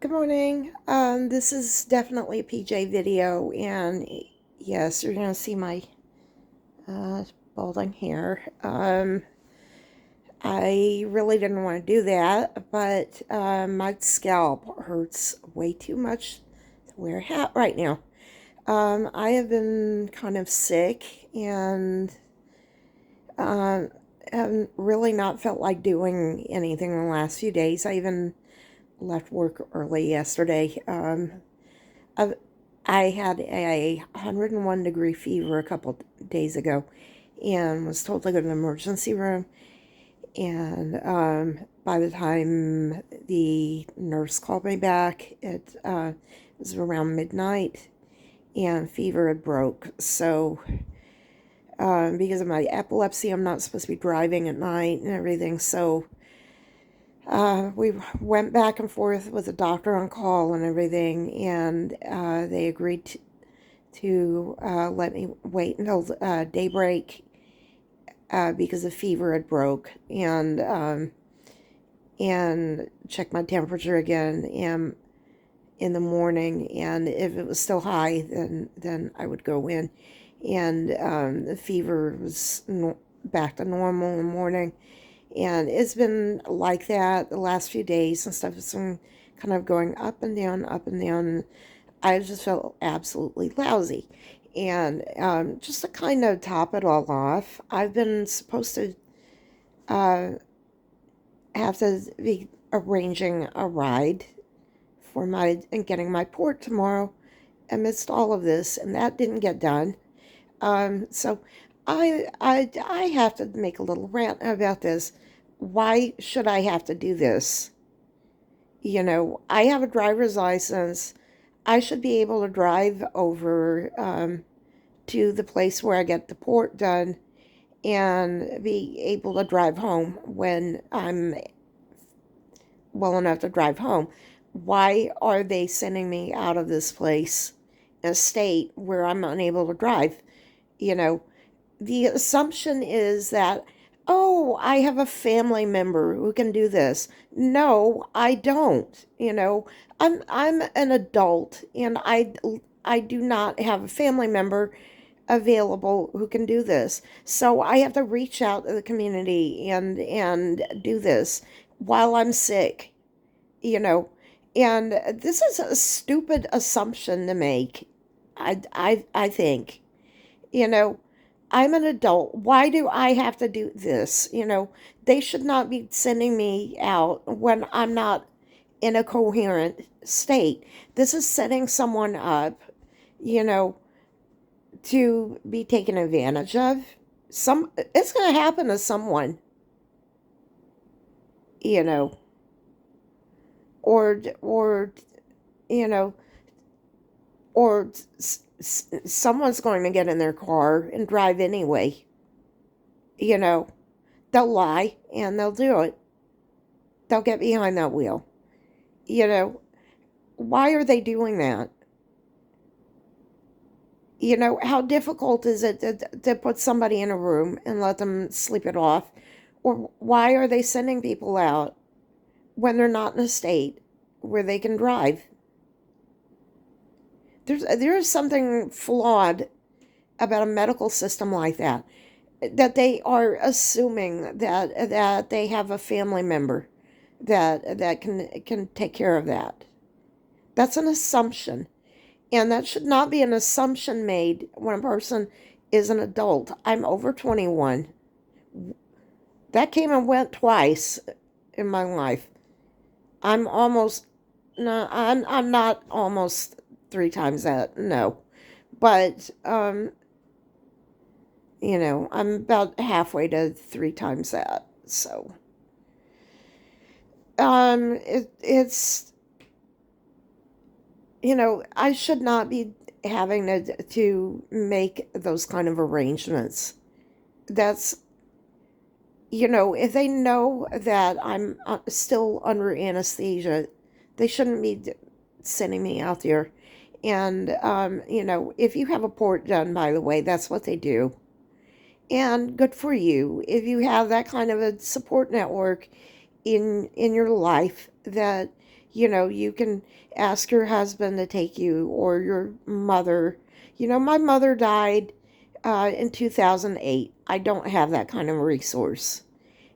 Good morning. This is definitely a PJ video, and yes, you're gonna see my uh, balding hair. I really didn't want to do that, but my scalp hurts way too much to wear a hat right now. I have been kind of sick and uh, have really not felt like doing anything in the last few days. I even left work early yesterday. I, I had a 101-degree fever a couple days ago and was told to go to the emergency room. And by the time the nurse called me back, it was around midnight and fever had broke. So because of my epilepsy, I'm not supposed to be driving at night and everything. So we went back and forth with the doctor on call and everything, and they agreed to let me wait until daybreak because the fever had broke, and check my temperature again and in the morning, and if it was still high, then I would go in, and the fever was back to normal in the morning. And it's been like that the last few days and stuff. It's been kind of going up and down, up and down. I just felt absolutely lousy. And just to kind of top it all off, I've been supposed to uh, have to be arranging a ride for my and getting my port tomorrow amidst all of this, and that didn't get done. So I have to make a little rant about this. Why should I have to do this? I have a driver's license. I should be able to drive over to the place where I get the port done and be able to drive home when I'm well enough to drive home. Why are they sending me out of this place, a state where I'm unable to drive? You know, the assumption is that, oh, I have a family member who can do this. No, I don't. I'm an adult, and I do not have a family member available who can do this. So I have to reach out to the community and do this while I'm sick, you know. And this is a stupid assumption to make. I think, you know, I'm an adult. Why do I have to do this? They should not be sending me out when I'm not in a coherent state. This is setting someone up, you know, to be taken advantage of. It's going to happen to someone, you know, or you know, or someone's going to get in their car and drive anyway. You know, they'll lie and they'll do it. They'll get behind that wheel. You know, why are they doing that? How difficult is it to put somebody in a room and let them sleep it off? Or why are they sending people out when they're not in a state where they can drive? There's something flawed about a medical system like that they are assuming that they have a family member that can take care of that. That's an assumption. And that should not be an assumption made when a person is an adult. I'm over 21. That came and went twice in my life. I'm almost no, I'm not almost three times that. No. But I'm about halfway to three times that. So it's I should not be having to make those kind of arrangements. That's, if they know that I'm still under anesthesia, they shouldn't be sending me out there. And, if you have a port done, by the way, that's what they do. And good for you if you have that kind of a support network in your life that You can ask your husband to take you, or your mother. My mother died in 2008. I don't have that kind of resource.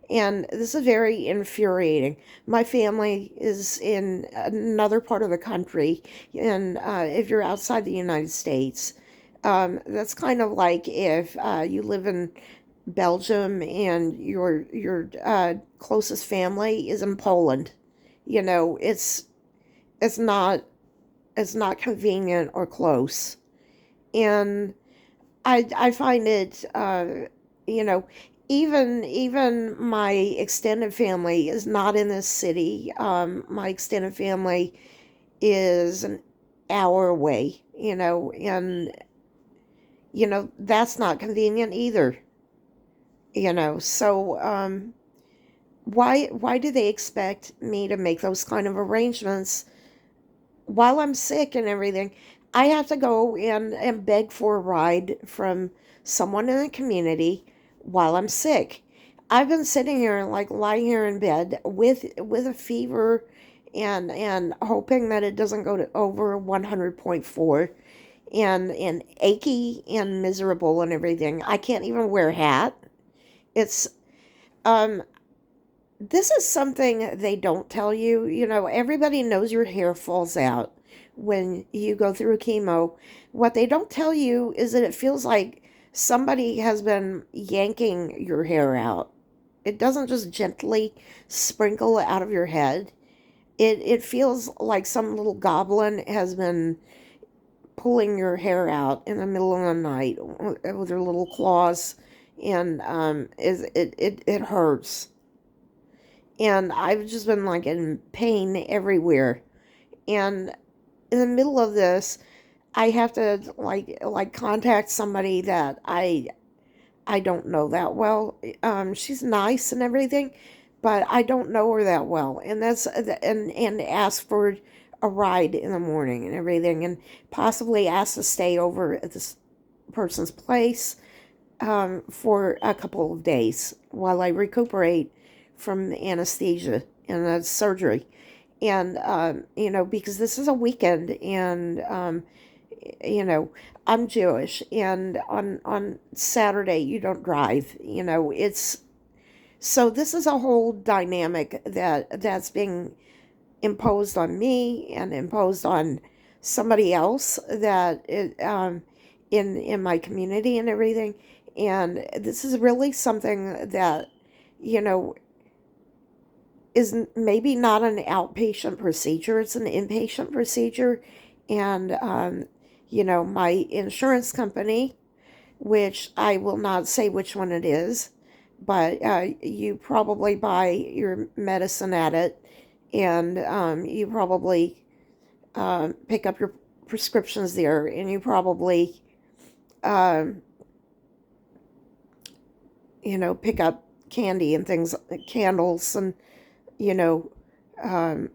And this is very infuriating. My family is in another part of the country, and if you're outside the United States, that's kind of like if you live in Belgium and your closest family is in Poland. It's not it's not convenient or close, and I find it, you know, even my extended family is not in this city. My extended family is an hour away, and that's not convenient either. So why do they expect me to make those kind of arrangements while I'm sick and everything? I have to go in and beg for a ride from someone in the community while I'm sick. I've been sitting here, like lying here in bed with a fever, and hoping that it doesn't go to over 100.4, and achy and miserable and everything. I can't even wear a hat. It's um this is something they don't tell you. Everybody knows your hair falls out when you go through chemo. What they don't tell you is that it feels like somebody has been yanking your hair out. It doesn't just gently sprinkle out of your head. It feels like some little goblin has been pulling your hair out in the middle of the night with their little claws, and it hurts. And I've just been like in pain everywhere. And in the middle of this, I have to like contact somebody that I don't know that well. She's nice and everything, but I don't know her that well, and and ask for a ride in the morning and everything, and possibly ask to stay over at this person's place for a couple of days while I recuperate from the anesthesia and the surgery. And, because this is a weekend, and, you know, I'm Jewish, and on Saturday you don't drive. So this is a whole dynamic that's being imposed on me and imposed on somebody else that in my community and everything. And this is really something that, you know, is maybe not an outpatient procedure, it's an inpatient procedure. And, my insurance company, which I will not say which one it is, but you probably buy your medicine at it, and you probably pick up your prescriptions there, and you probably, um, pick up candy and things, candles, and you know,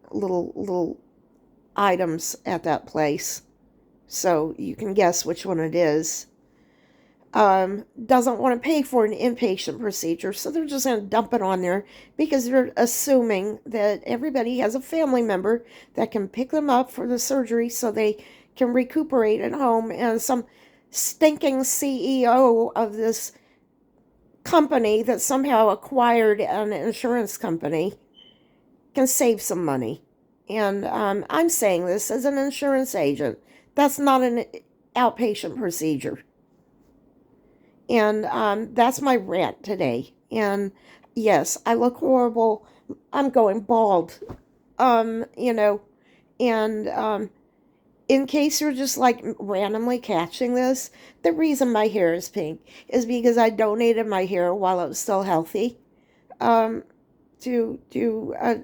little items at that place. So you can guess which one it is. Doesn't want to pay for an inpatient procedure, so they're just going to dump it on there because they're assuming that everybody has a family member that can pick them up for the surgery so they can recuperate at home, and some stinking CEO of this company that somehow acquired an insurance company can save some money. And I'm saying this as an insurance agent. That's not an outpatient procedure. And that's my rant today. And yes, I look horrible. I'm going bald. Um, you know, and in case you're just like randomly catching this, the reason my hair is pink is because I donated my hair while it was still healthy, um, to a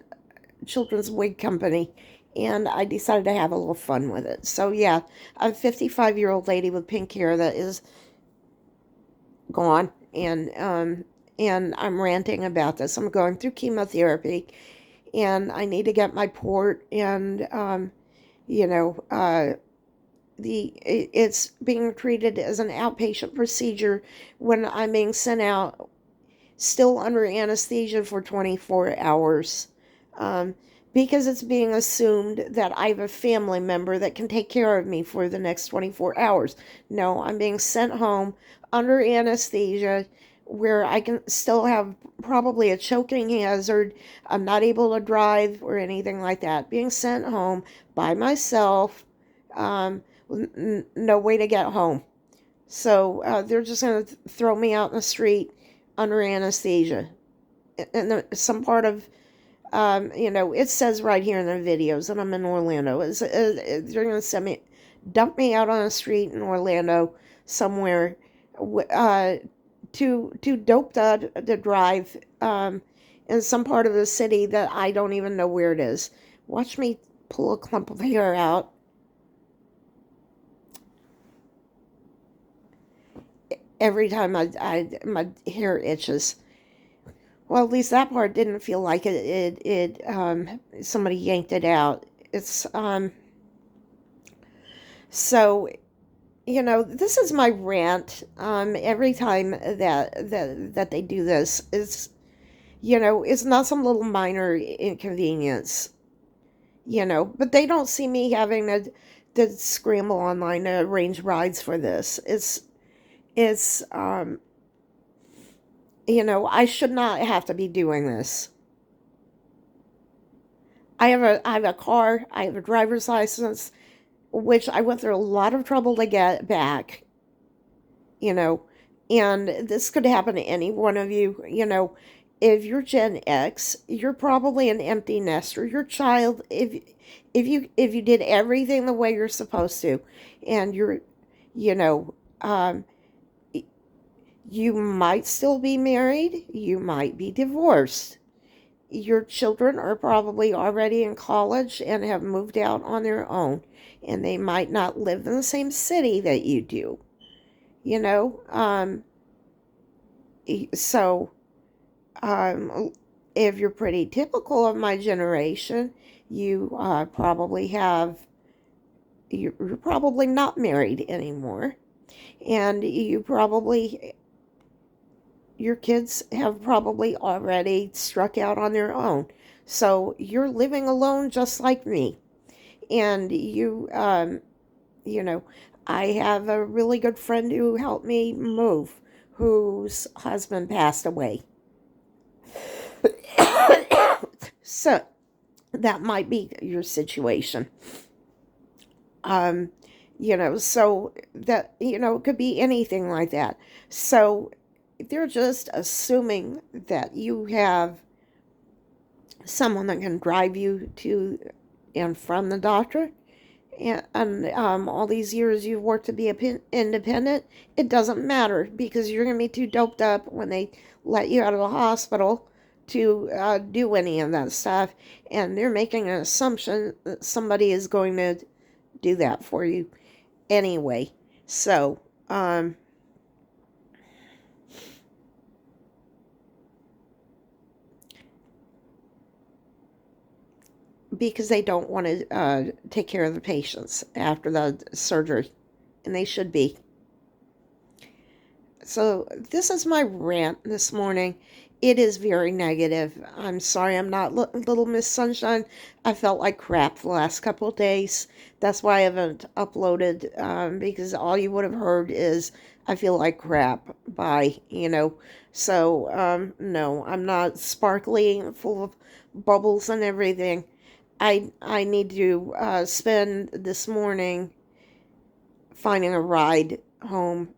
children's wig company, and I decided to have a little fun with it. So yeah, I'm a 55-year-old lady with pink hair that is gone, and I'm ranting about this. I'm going through chemotherapy, and I need to get my port, and you know, it's being treated as an outpatient procedure when I'm being sent out still under anesthesia for 24 hours. um, because it's being assumed that I have a family member that can take care of me for the next 24 hours. No, I'm being sent home under anesthesia where I can still have probably a choking hazard. I'm not able to drive or anything like that. Being sent home by myself, no way to get home. So they're just going to throw me out in the street under anesthesia. And some part of it says right here in the videos that I'm in Orlando. They're going to dump me out on the street in Orlando somewhere, too doped up to drive in some part of the city that I don't even know where it is. Watch me pull a clump of hair out. Every time my hair itches. Well, at least that part didn't feel like somebody yanked it out. It's so this is my rant. Every time that they do this, it's not some little minor inconvenience, but they don't see me having to scramble online to arrange rides for this. It's I should not have to be doing this. I have a car, I have a driver's license, which I went through a lot of trouble to get back, you know, and this could happen to any one of you, if you're Gen X, you're probably an empty nester. Your child, if you did everything the way you're supposed to, and you know, um, you might still be married, you might be divorced. Your children are probably already in college and have moved out on their own, and they might not live in the same city that you do. You know, so if you're pretty typical of my generation, you probably you're probably not married anymore, and your kids have probably already struck out on their own. So you're living alone just like me. And you know, I have a really good friend who helped me move, whose husband passed away. So that might be your situation. Um, so that, it could be anything like that. So they're just assuming that you have someone that can drive you to and from the doctor. And all these years you've worked to be independent, it doesn't matter because you're going to be too doped up when they let you out of the hospital to do any of that stuff. And they're making an assumption that somebody is going to do that for you anyway. So, because they don't want to take care of the patients after the surgery, and they should be. So this is my rant this morning. It is very negative. I'm sorry I'm not Little Miss Sunshine. I felt like crap the last couple of days. That's why I haven't uploaded, because all you would have heard is I feel like crap. Bye, So, no, I'm not sparkly, full of bubbles and everything. I need to spend this morning finding a ride home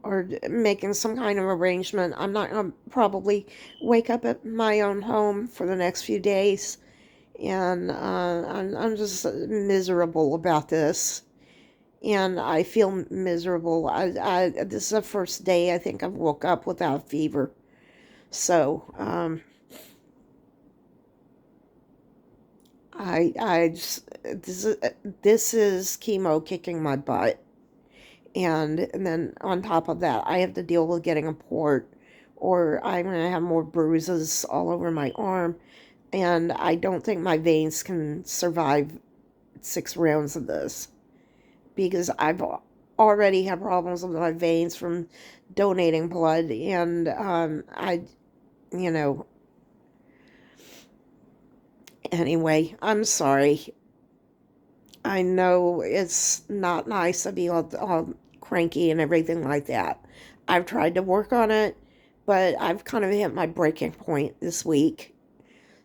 or making some kind of arrangement. I'm not going to probably wake up at my own home for the next few days. And I'm just miserable about this. And I feel miserable. This is the first day I think I've woke up without fever. So, I just, this is chemo kicking my butt. And then on top of that, I have to deal with getting a port, or I'm going to have more bruises all over my arm. And I don't think my veins can survive 6 rounds of this because I've already had problems with my veins from donating blood. And you know, Anyway, I'm sorry. I know it's not nice to be all cranky and everything like that. I've tried to work on it, but I've kind of hit my breaking point this week.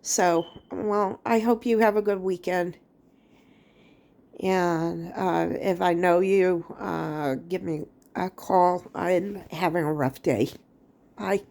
So, well, I hope you have a good weekend. And if I know you, give me a call. I'm having a rough day. Bye.